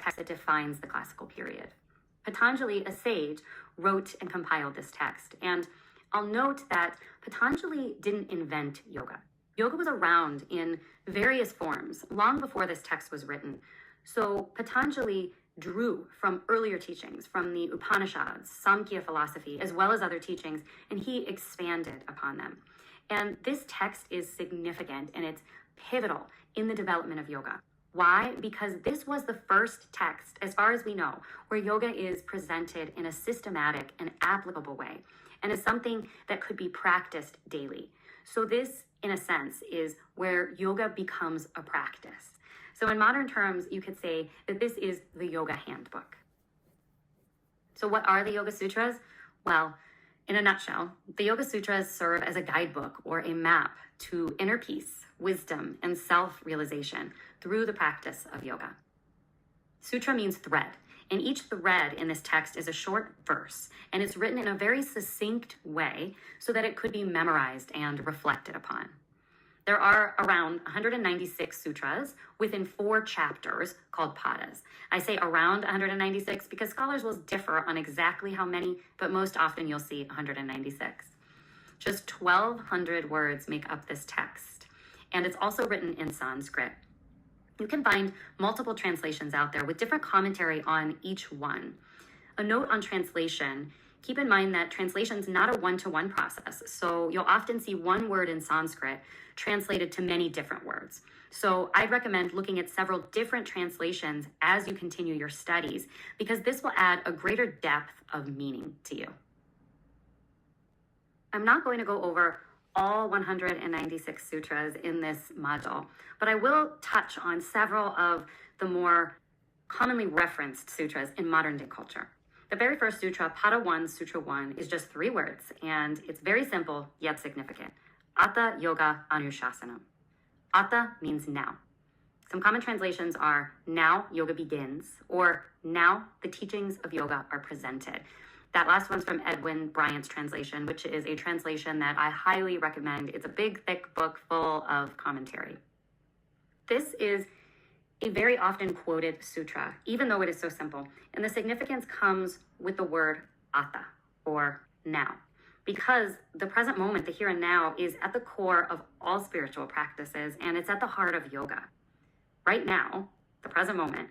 text that defines the classical period. Patanjali, a sage, wrote and compiled this text. And I'll note that Patanjali didn't invent yoga. Yoga was around in various forms long before this text was written. So Patanjali drew from earlier teachings, from the Upanishads, Samkhya philosophy, as well as other teachings, and he expanded upon them. And this text is significant and it's pivotal in the development of yoga. Why? Because this was the first text, as far as we know, where yoga is presented in a systematic and applicable way, and is something that could be practiced daily. So this, in a sense, is where yoga becomes a practice. So in modern terms, you could say that this is the yoga handbook. So what are the Yoga Sutras? Well, in a nutshell, the Yoga Sutras serve as a guidebook or a map to inner peace, wisdom, and self-realization through the practice of yoga. Sutra means thread, and each thread in this text is a short verse, and it's written in a very succinct way so that it could be memorized and reflected upon. There are around 196 sutras within 4 chapters called padas. I say around 196 because scholars will differ on exactly how many, but most often you'll see 196. Just 1,200 words make up this text, and it's also written in Sanskrit. You can find multiple translations out there with different commentary on each one. A note on translation: keep in mind that translation is not a one-to-one process, so you'll often see one word in Sanskrit translated to many different words. So I'd recommend looking at several different translations as you continue your studies, because this will add a greater depth of meaning to you. I'm not going to go over all 196 sutras in this module, but I will touch on several of the more commonly referenced sutras in modern day culture. The very first sutra, Pada 1, Sutra 1, is just 3 words, and it's very simple yet significant. Atha Yoga Anushasanam. Atha means now. Some common translations are now yoga begins, or now the teachings of yoga are presented. That last one's from Edwin Bryant's translation, which is a translation that I highly recommend. It's a big, thick book full of commentary. This is a very often quoted sutra, even though it is so simple. And the significance comes with the word atha, or now, because the present moment, the here and now, is at the core of all spiritual practices, and it's at the heart of yoga. Right now, the present moment,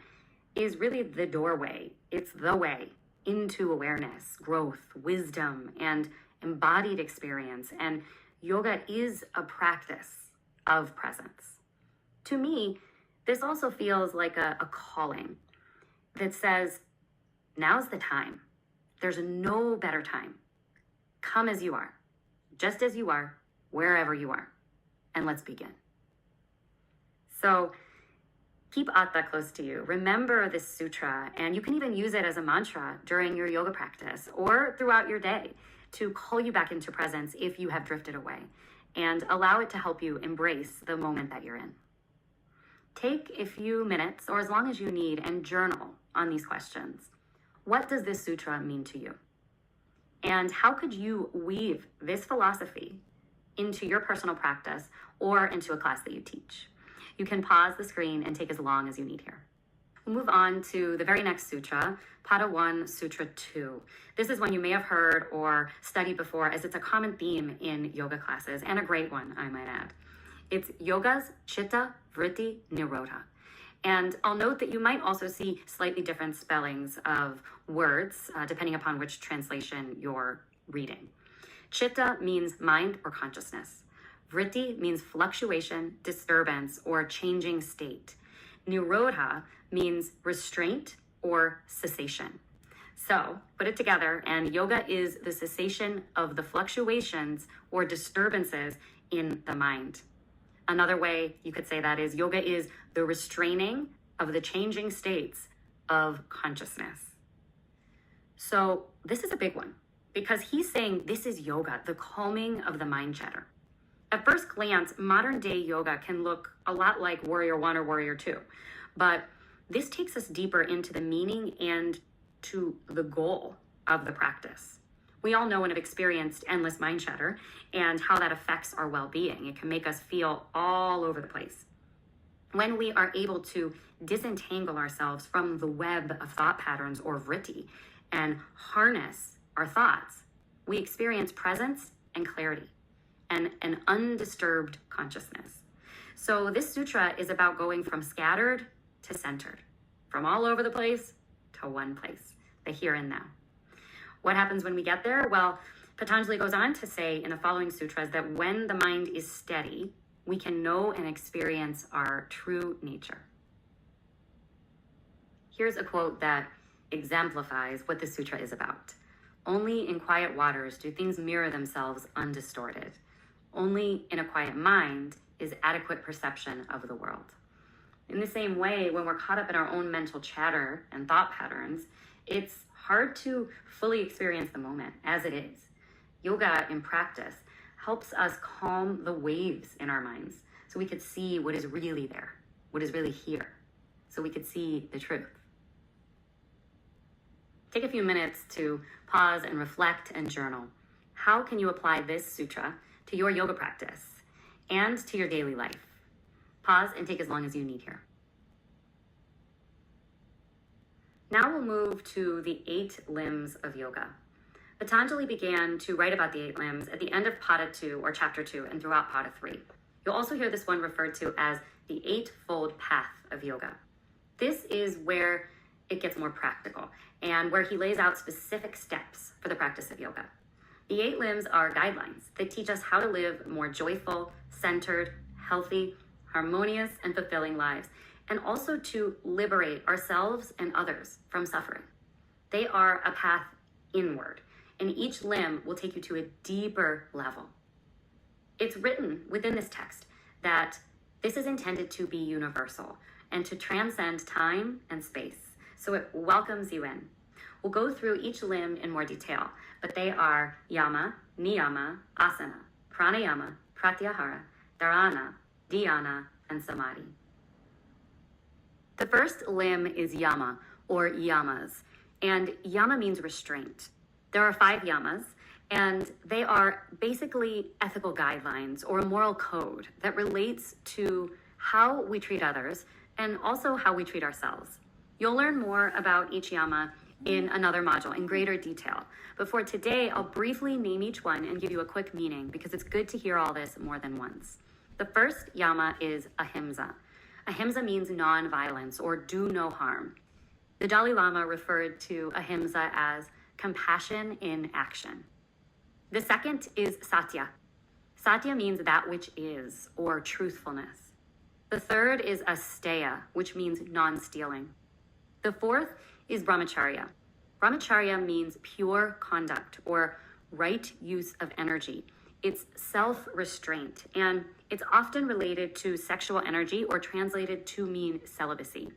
is really the doorway. It's the way into awareness, growth, wisdom, and embodied experience. And yoga is a practice of presence. To me, this also feels like a calling that says, now's the time. There's no better time. Come as you are, just as you are, wherever you are, and let's begin. So keep Atha close to you. Remember this sutra, and you can even use it as a mantra during your yoga practice or throughout your day to call you back into presence if you have drifted away, and allow it to help you embrace the moment that you're in. Take a few minutes, or as long as you need, and journal on these questions. What does this sutra mean to you? And how could you weave this philosophy into your personal practice or into a class that you teach? You can pause the screen and take as long as you need here. We'll move on to the very next sutra, Pada 1, Sutra 2. This is one you may have heard or studied before, as it's a common theme in yoga classes, and a great one, I might add. It's Yoga's Chitta Vritti Nirodha. And I'll note that you might also see slightly different spellings of words, depending upon which translation you're reading. Chitta means mind or consciousness. Vritti means fluctuation, disturbance, or changing state. Nirodha means restraint or cessation. So put it together, and yoga is the cessation of the fluctuations or disturbances in the mind. Another way you could say that is yoga is the restraining of the changing states of consciousness. So this is a big one, because he's saying this is yoga, the calming of the mind chatter. At first glance, modern day yoga can look a lot like Warrior 1 or Warrior 2, but this takes us deeper into the meaning and to the goal of the practice. We all know and have experienced endless mind chatter and how that affects our well-being. It can make us feel all over the place. When we are able to disentangle ourselves from the web of thought patterns or vritti and harness our thoughts, we experience presence and clarity and an undisturbed consciousness. So this sutra is about going from scattered to centered, from all over the place to one place, the here and now. What happens when we get there? Well, Patanjali goes on to say in the following sutras that when the mind is steady, we can know and experience our true nature. Here's a quote that exemplifies what this sutra is about. Only in quiet waters do things mirror themselves undistorted. Only in a quiet mind is adequate perception of the world. In the same way, when we're caught up in our own mental chatter and thought patterns, it's hard to fully experience the moment as it is. Yoga in practice helps us calm the waves in our minds so we could see what is really there, what is really here, so we could see the truth. Take a few minutes to pause and reflect and journal. How can you apply this sutra to your yoga practice and to your daily life? Pause and take as long as you need here. Now we'll move to the 8 limbs of yoga. Patanjali began to write about the 8 limbs at the end of Pada 2 or chapter 2 and throughout Pada 3. You'll also hear this one referred to as the 8-fold path of yoga. This is where it gets more practical and where he lays out specific steps for the practice of yoga. The 8 limbs are guidelines that teach us how to live more joyful, centered, healthy, harmonious, and fulfilling lives, and also to liberate ourselves and others from suffering. They are a path inward, and each limb will take you to a deeper level. It's written within this text that this is intended to be universal and to transcend time and space, so it welcomes you in. We'll go through each limb in more detail, but they are yama, niyama, asana, pranayama, pratyahara, dharana, dhyana, and samadhi. The first limb is yama, or yamas, and yama means restraint. There are 5 yamas, and they are basically ethical guidelines or a moral code that relates to how we treat others and also how we treat ourselves. You'll learn more about each yama in another module in greater detail. But for today, I'll briefly name each one and give you a quick meaning because it's good to hear all this more than once. The first yama is ahimsa. Ahimsa means non-violence or do no harm. The Dalai Lama referred to ahimsa as compassion in action. The second is satya. Satya means that which is, or truthfulness. The third is asteya, which means non-stealing. The fourth is brahmacharya. Brahmacharya means pure conduct or right use of energy. It's self-restraint, and it's often related to sexual energy or translated to mean celibacy.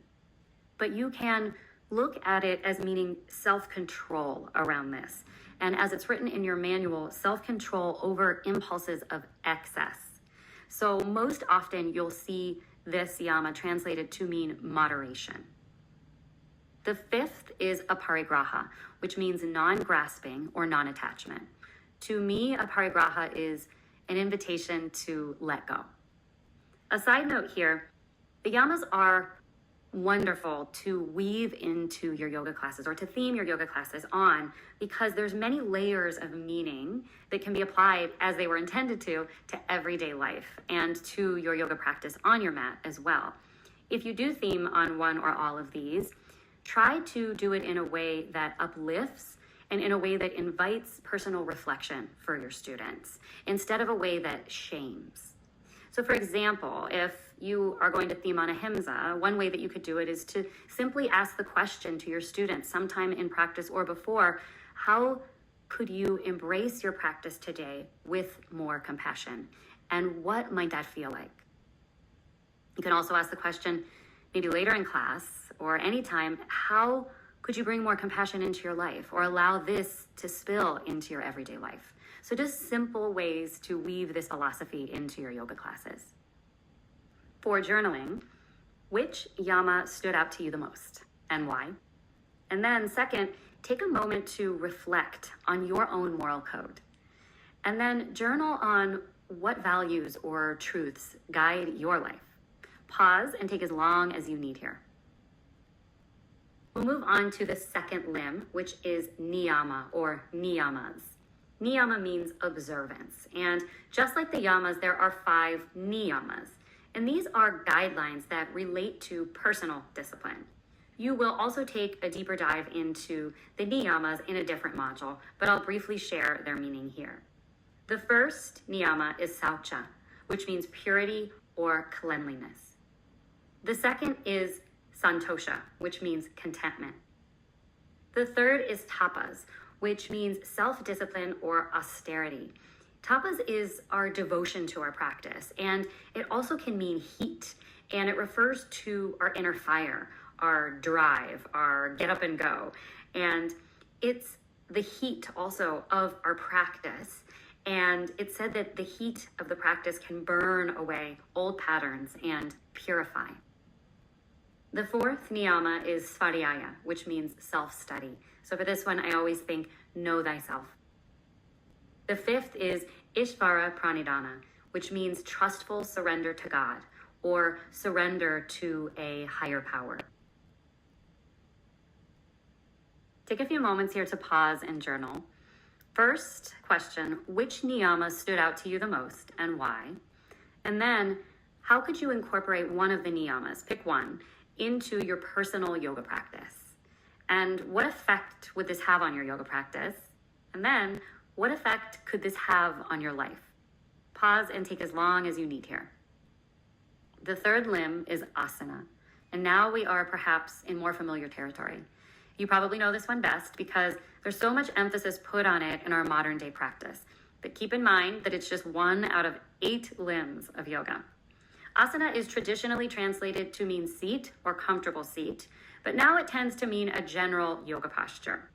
But you can look at it as meaning self-control around this. And as it's written in your manual, self-control over impulses of excess. So most often you'll see this yama translated to mean moderation. The fifth is aparigraha, which means non-grasping or non-attachment. To me, aparigraha is an invitation to let go. A side note here, the yamas are wonderful to weave into your yoga classes or to theme your yoga classes on because there's many layers of meaning that can be applied as they were intended to everyday life and to your yoga practice on your mat as well. If you do theme on one or all of these, try to do it in a way that uplifts and in a way that invites personal reflection for your students instead of a way that shames. So for example, if you are going to theme on ahimsa, one way that you could do it is to simply ask the question to your students sometime in practice or before, how could you embrace your practice today with more compassion? And what might that feel like? You can also ask the question, maybe later in class or anytime, how could you bring more compassion into your life or allow this to spill into your everyday life? So just simple ways to weave this philosophy into your yoga classes. For journaling, which yama stood out to you the most and why? And then second, take a moment to reflect on your own moral code. And then journal on what values or truths guide your life. Pause and take as long as you need here. We'll move on to the second limb, which is niyama or niyamas. Niyama means observance. And just like the yamas, there are 5 niyamas. And these are guidelines that relate to personal discipline. You will also take a deeper dive into the niyamas in a different module, but I'll briefly share their meaning here. The first niyama is saucha, which means purity or cleanliness. The second is santosha, which means contentment. The third is tapas, which means self-discipline or austerity. Tapas is our devotion to our practice, and it also can mean heat, and it refers to our inner fire, our drive, our get up and go. And it's the heat also of our practice. And it's said that the heat of the practice can burn away old patterns and purify. The fourth niyama is svadhyaya, which means self-study. So for this one, I always think, know thyself. The fifth is Ishvara Pranidhana, which means trustful surrender to God or surrender to a higher power. Take a few moments here to pause and journal. First question, which niyama stood out to you the most and why? And then, how could you incorporate one of the niyamas, pick one, into your personal yoga practice? And what effect would this have on your yoga practice? And then, what effect could this have on your life? Pause and take as long as you need here. The third limb is asana. And now we are perhaps in more familiar territory. You probably know this one best because there's so much emphasis put on it in our modern day practice. But keep in mind that it's just 1 out of 8 limbs of yoga. Asana is traditionally translated to mean seat or comfortable seat, but now it tends to mean a general yoga posture.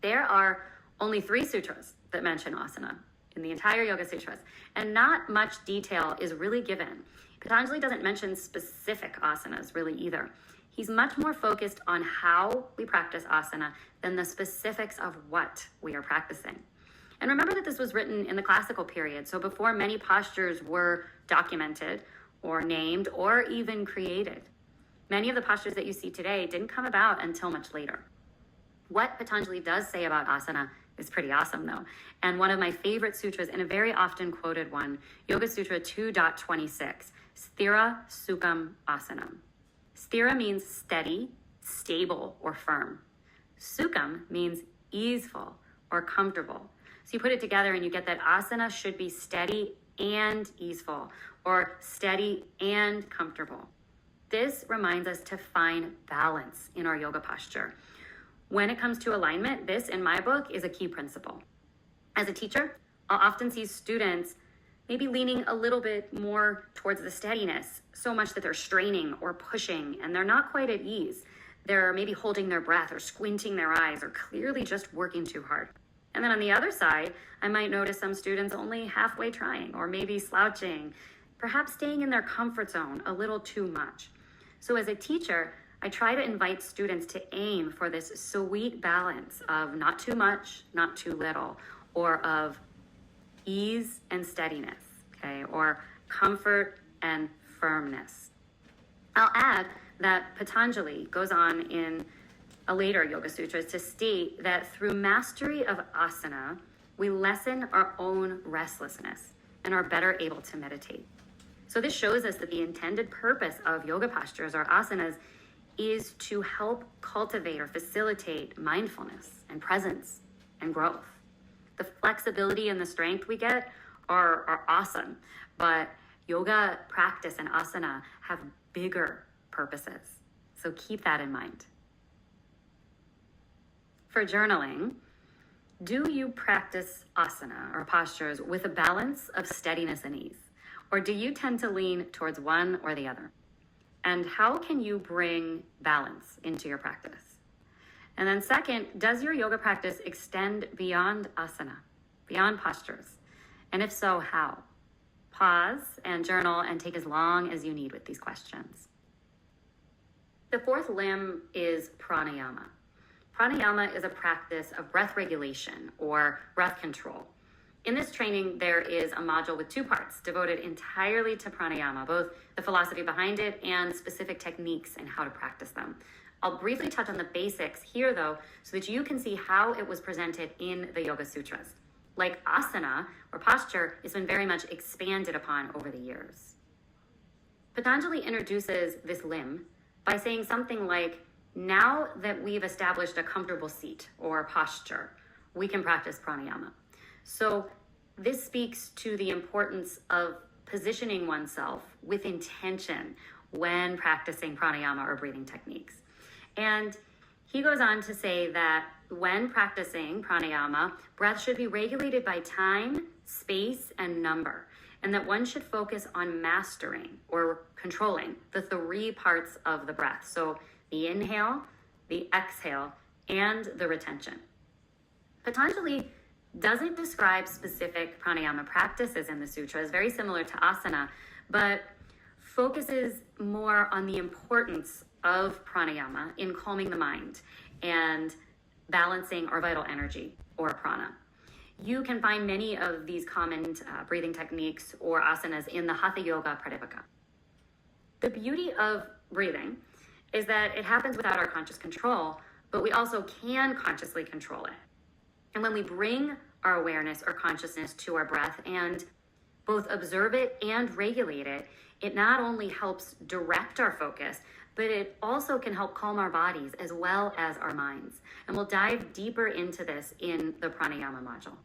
There are only 3 sutras that mention asana in the entire Yoga Sutras, and not much detail is really given. Patanjali doesn't mention specific asanas really either. He's much more focused on how we practice asana than the specifics of what we are practicing. And remember that this was written in the classical period, so before many postures were documented or named or even created. Many of the postures that you see today didn't come about until much later. What Patanjali does say about asana is pretty awesome though. And one of my favorite sutras, and a very often quoted one, Yoga Sutra 2.26, Sthira Sukham Asanam. Sthira means steady, stable, or firm. Sukham means easeful or comfortable. So you put it together and you get that asana should be steady and easeful, or steady and comfortable. This reminds us to find balance in our yoga posture. When it comes to alignment, this, in my book, is a key principle. As a teacher, I'll often see students maybe leaning a little bit more towards the steadiness, so much that they're straining or pushing, and they're not quite at ease. They're maybe holding their breath or squinting their eyes or clearly just working too hard. And then on the other side, I might notice some students only halfway trying or maybe slouching, perhaps staying in their comfort zone a little too much. So as a teacher, I try to invite students to aim for this sweet balance of not too much, not too little, or of ease and steadiness, okay, or comfort and firmness. I'll add that Patanjali goes on in a later Yoga Sutras to state that through mastery of asana, we lessen our own restlessness and are better able to meditate. So this shows us that the intended purpose of yoga postures or asanas is to help cultivate or facilitate mindfulness and presence and growth. The flexibility and the strength we get are awesome, but yoga practice and asana have bigger purposes. So keep that in mind. For journaling, do you practice asana or postures with a balance of steadiness and ease? Or do you tend to lean towards one or the other? And how can you bring balance into your practice? And then second, does your yoga practice extend beyond asana, beyond postures? And if so, how? Pause and journal and take as long as you need with these questions. The fourth limb is pranayama. Pranayama is a practice of breath regulation or breath control. In this training, there is a module with two parts devoted entirely to pranayama, both the philosophy behind it and specific techniques and how to practice them. I'll briefly touch on the basics here, though, so that you can see how it was presented in the Yoga Sutras. Like asana, or posture, has been very much expanded upon over the years. Patanjali introduces this limb by saying something like, now that we've established a comfortable seat or posture, we can practice pranayama. So this speaks to the importance of positioning oneself with intention when practicing pranayama or breathing techniques. And he goes on to say that when practicing pranayama, breath should be regulated by time, space, and number, and that one should focus on mastering or controlling the three parts of the breath. So the inhale, the exhale, and the retention. Patanjali doesn't describe specific pranayama practices in the sutras, very similar to asana, but focuses more on the importance of pranayama in calming the mind and balancing our vital energy, or prana. You can find many of these common breathing techniques or asanas in the Hatha Yoga Pradipika. The beauty of breathing is that it happens without our conscious control, but we also can consciously control it. And when we bring our awareness or consciousness to our breath and both observe it and regulate it, it not only helps direct our focus, but it also can help calm our bodies as well as our minds. And we'll dive deeper into this in the pranayama module.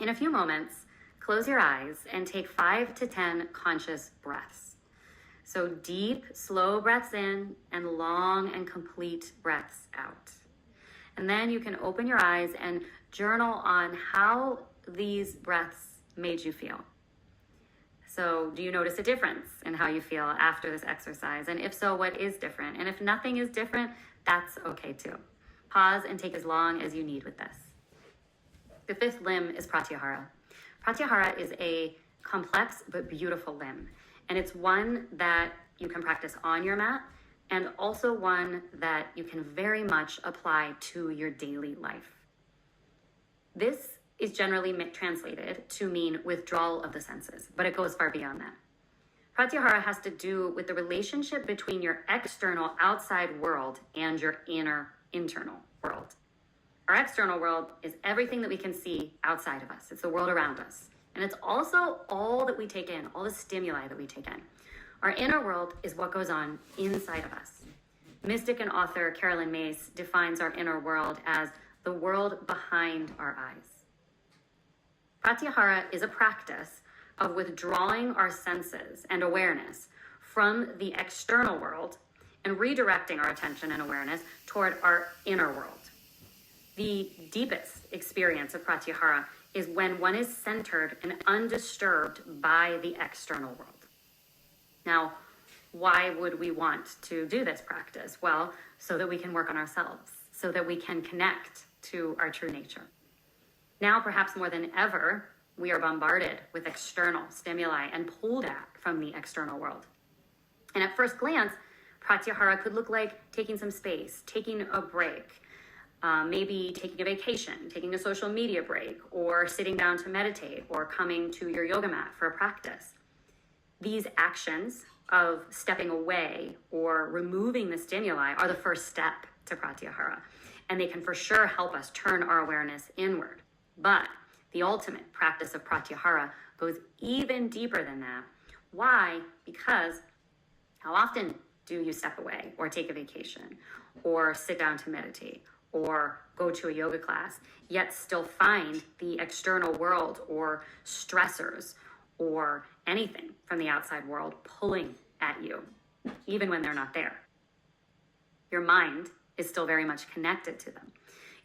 In a few moments, close your eyes and take 5 to 10 conscious breaths. So deep, slow breaths in and long and complete breaths out. And then you can open your eyes and journal on how these breaths made you feel. So do you notice a difference in how you feel after this exercise? And if so, what is different? And if nothing is different, that's okay too. Pause and take as long as you need with this. The fifth limb is pratyahara. Pratyahara is a complex but beautiful limb. And it's one that you can practice on your mat and also one that you can very much apply to your daily life. This is generally translated to mean withdrawal of the senses, but it goes far beyond that. Pratyahara has to do with the relationship between your external outside world and your inner internal world. Our external world is everything that we can see outside of us. It's the world around us. And it's also all that we take in, all the stimuli that we take in. Our inner world is what goes on inside of us. Mystic and author Carolyn Myss defines our inner world as the world behind our eyes. Pratyahara is a practice of withdrawing our senses and awareness from the external world and redirecting our attention and awareness toward our inner world. The deepest experience of pratyahara is when one is centered and undisturbed by the external world. Now, why would we want to do this practice? Well, so that we can work on ourselves, so that we can connect to our true nature. Now, perhaps more than ever, we are bombarded with external stimuli and pulled back from the external world. And at first glance, pratyahara could look like taking some space, taking a break, maybe taking a vacation, taking a social media break, or sitting down to meditate, or coming to your yoga mat for a practice. These actions of stepping away or removing the stimuli are the first step to pratyahara, and they can for sure help us turn our awareness inward. But the ultimate practice of pratyahara goes even deeper than that. Why? Because how often do you step away or take a vacation or sit down to meditate or go to a yoga class, yet still find the external world or stressors or anything from the outside world pulling at you, even when they're not there? Your mind is still very much connected to them.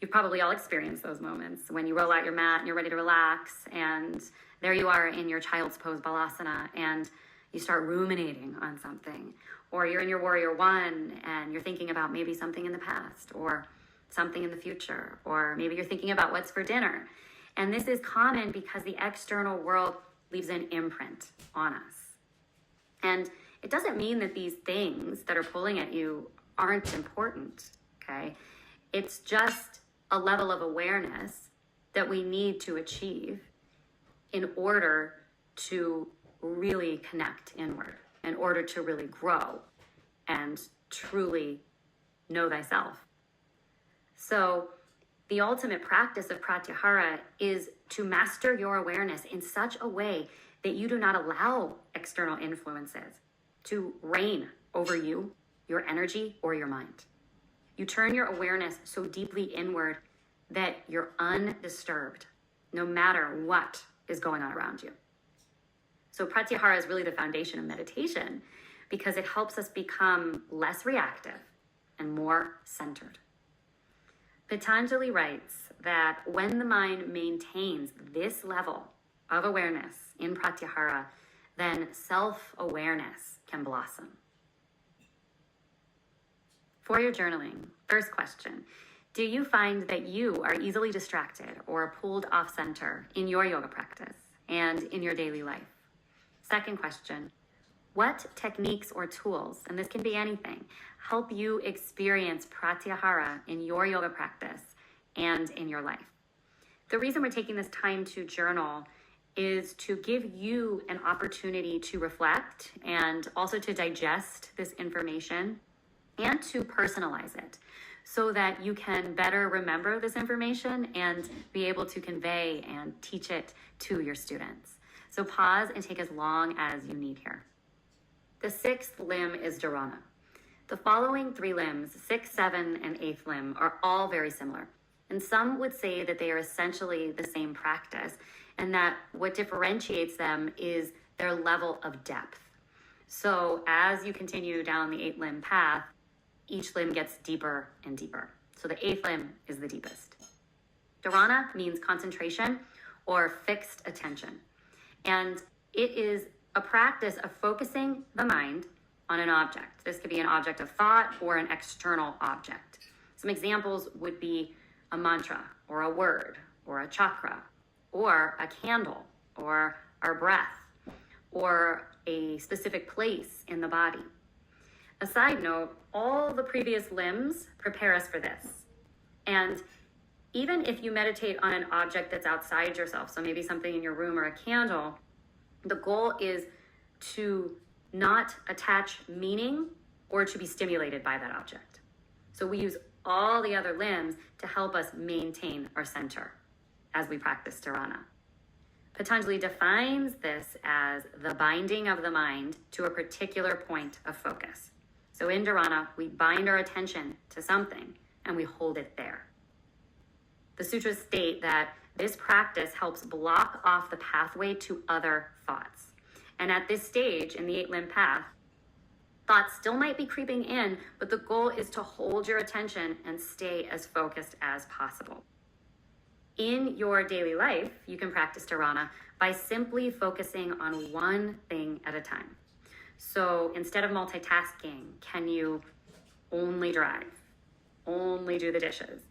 You've probably all experienced those moments when you roll out your mat and you're ready to relax, and there you are in your child's pose balasana, and you start ruminating on something. Or you're in your warrior one and you're thinking about maybe something in the past or something in the future, or maybe you're thinking about what's for dinner. And this is common because the external world leaves an imprint on us. And it doesn't mean that these things that are pulling at you aren't important, okay? It's just a level of awareness that we need to achieve in order to really connect inward, in order to really grow and truly know thyself. So the ultimate practice of pratyahara is to master your awareness in such a way that you do not allow external influences to reign over you, your energy, or your mind. You turn your awareness so deeply inward that you're undisturbed, no matter what is going on around you. So pratyahara is really the foundation of meditation because it helps us become less reactive and more centered. Patanjali writes that when the mind maintains this level of awareness in pratyahara, then self-awareness can blossom. For your journaling, first question, do you find that you are easily distracted or pulled off center in your yoga practice and in your daily life? Second question, what techniques or tools, and this can be anything, help you experience pratyahara in your yoga practice and in your life? The reason we're taking this time to journal is to give you an opportunity to reflect and also to digest this information and to personalize it so that you can better remember this information and be able to convey and teach it to your students. So pause and take as long as you need here. The sixth limb is dharana. The following three limbs, sixth, seventh, and eighth limb, are all very similar. And some would say that they are essentially the same practice and that what differentiates them is their level of depth. So as you continue down the eight limb path, each limb gets deeper and deeper. So the eighth limb is the deepest. Dharana means concentration or fixed attention. And it is a practice of focusing the mind on an object. This could be an object of thought or an external object. Some examples would be a mantra or a word or a chakra or a candle or our breath or a specific place in the body. A side note, all the previous limbs prepare us for this. And even if you meditate on an object that's outside yourself, so maybe something in your room or a candle, the goal is to not attach meaning or to be stimulated by that object. So we use all the other limbs to help us maintain our center as we practice dharana. Patanjali defines this as the binding of the mind to a particular point of focus. So in dharana, we bind our attention to something and we hold it there. The sutras state that this practice helps block off the pathway to other thoughts. And at this stage in the eight limb path, thoughts still might be creeping in, but the goal is to hold your attention and stay as focused as possible. In your daily life, you can practice dharana by simply focusing on one thing at a time. So instead of multitasking, can you only drive, only do the dishes,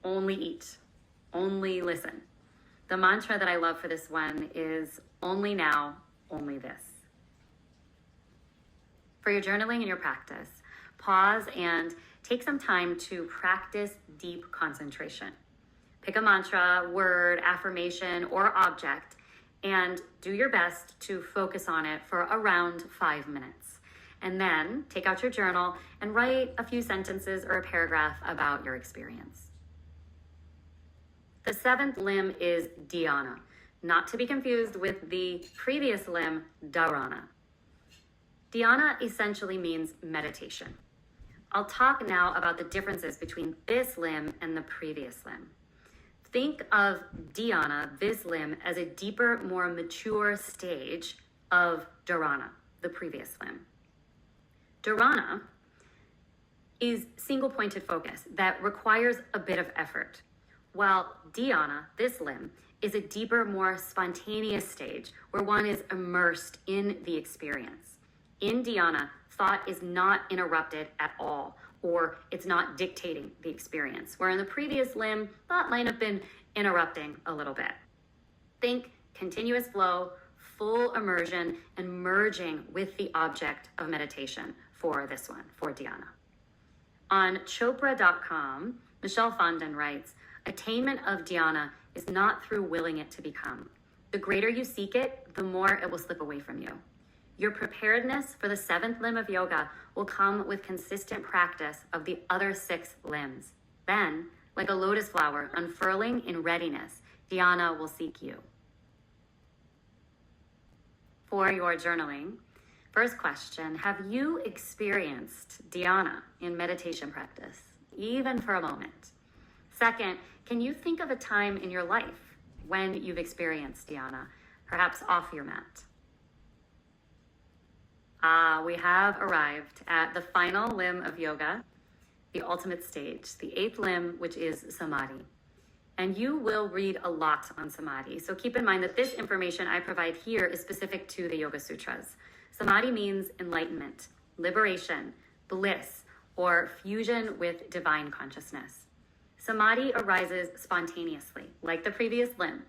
only eat, only listen? The mantra that I love for this one is only now, only this. For your journaling and your practice, pause and take some time to practice deep concentration. Pick a mantra, word, affirmation, or object, and do your best to focus on it for around 5 minutes. And then take out your journal and write a few sentences or a paragraph about your experience. The seventh limb is dhyana, not to be confused with the previous limb, dharana. Dhyana essentially means meditation. I'll talk now about the differences between this limb and the previous limb. Think of dhyana, this limb, as a deeper, more mature stage of dharana, the previous limb. Dharana is single-pointed focus that requires a bit of effort, while dhyana, this limb, is a deeper, more spontaneous stage where one is immersed in the experience. In dhyana, thought is not interrupted at all, or it's not dictating the experience, where in the previous limb, thought might have been interrupting a little bit. Think continuous flow, full immersion, and merging with the object of meditation for this one, for dhyana. On Chopra.com, Michelle Fondon writes, attainment of dhyana is not through willing it to become. The greater you seek it, the more it will slip away from you. Your preparedness for the seventh limb of yoga will come with consistent practice of the other 6 limbs. Then, like a lotus flower unfurling in readiness, dhyana will seek you. For your journaling, first question, have you experienced dhyana in meditation practice, even for a moment? Second, can you think of a time in your life when you've experienced dhyana, perhaps off your mat? We have arrived at the final limb of yoga, the ultimate stage, the 8th limb, which is samadhi. And you will read a lot on samadhi. So keep in mind that this information I provide here is specific to the Yoga Sutras. Samadhi means enlightenment, liberation, bliss, or fusion with divine consciousness. Samadhi arises spontaneously, like the previous limb.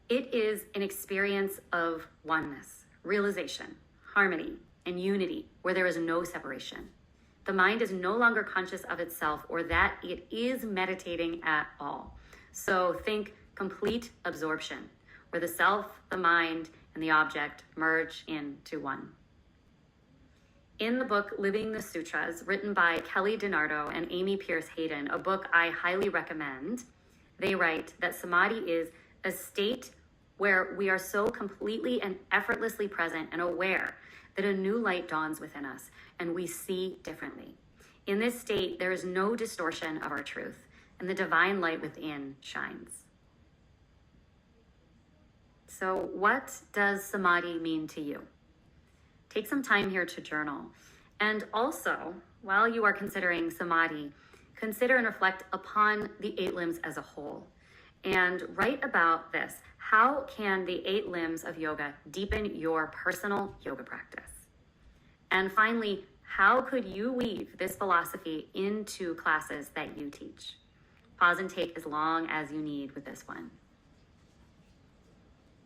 It is an experience of oneness, realization, harmony, and unity where there is no separation. The mind is no longer conscious of itself or that it is meditating at all. So think complete absorption, where the self, the mind, and the object merge into one. In the book Living the Sutras, written by Kelly DiNardo and Amy Pierce Hayden, a book I highly recommend, they write that samadhi is a state where we are so completely and effortlessly present and aware that a new light dawns within us and we see differently. In this state, there is no distortion of our truth, and the divine light within shines. So what does samadhi mean to you? Take some time here to journal. And also, while you are considering samadhi, consider and reflect upon the 8 limbs as a whole. And write about this. How can the 8 limbs of yoga deepen your personal yoga practice? And finally, how could you weave this philosophy into classes that you teach? Pause and take as long as you need with this one.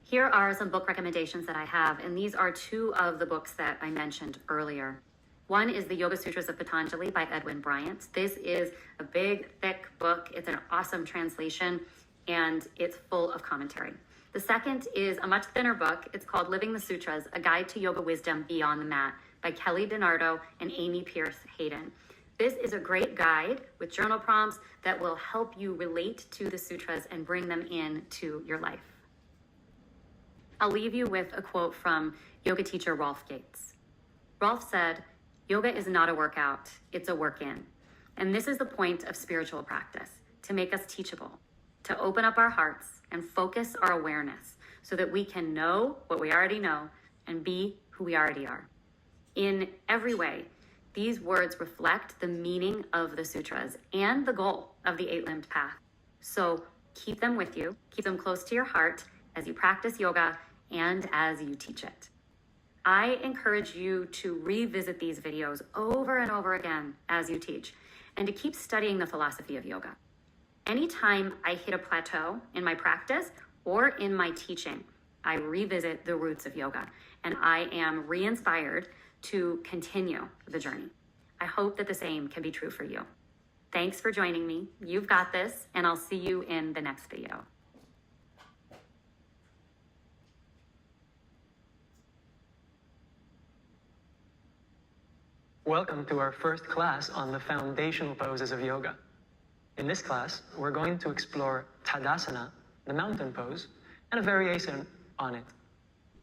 Here are some book recommendations that I have, and these are 2 of the books that I mentioned earlier. One is the Yoga Sutras of Patanjali by Edwin Bryant. This is a big, thick book. It's an awesome translation, and it's full of commentary. The second is a much thinner book. It's called Living the Sutras, A Guide to Yoga Wisdom Beyond the Mat by Kelly DiNardo and Amy Pierce Hayden. This is a great guide with journal prompts that will help you relate to the sutras and bring them into your life. I'll leave you with a quote from yoga teacher Rolf Gates. Rolf said, "Yoga is not a workout, it's a work-in." And this is the point of spiritual practice, to make us teachable, to open up our hearts and focus our awareness so that we can know what we already know and be who we already are. In every way, these words reflect the meaning of the sutras and the goal of the 8-limbed path. So keep them with you, keep them close to your heart as you practice yoga and as you teach it. I encourage you to revisit these videos over and over again as you teach, and to keep studying the philosophy of yoga. Anytime I hit a plateau in my practice or in my teaching, I revisit the roots of yoga, and I am re-inspired to continue the journey. I hope that the same can be true for you. Thanks for joining me. You've got this, and I'll see you in the next video. Welcome to our first class on the foundational poses of yoga. In this class, we're going to explore Tadasana, the mountain pose, and a variation on it,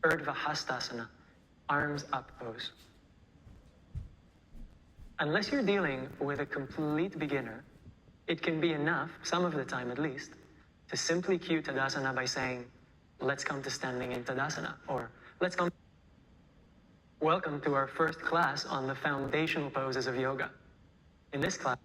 Urdhva Hastasana, arms up pose. Unless you're dealing with a complete beginner, it can be enough, some of the time at least, to simply cue Tadasana by saying, "Let's come to standing in Tadasana," or "Let's come." Welcome to our first class on the foundational poses of yoga. In this class,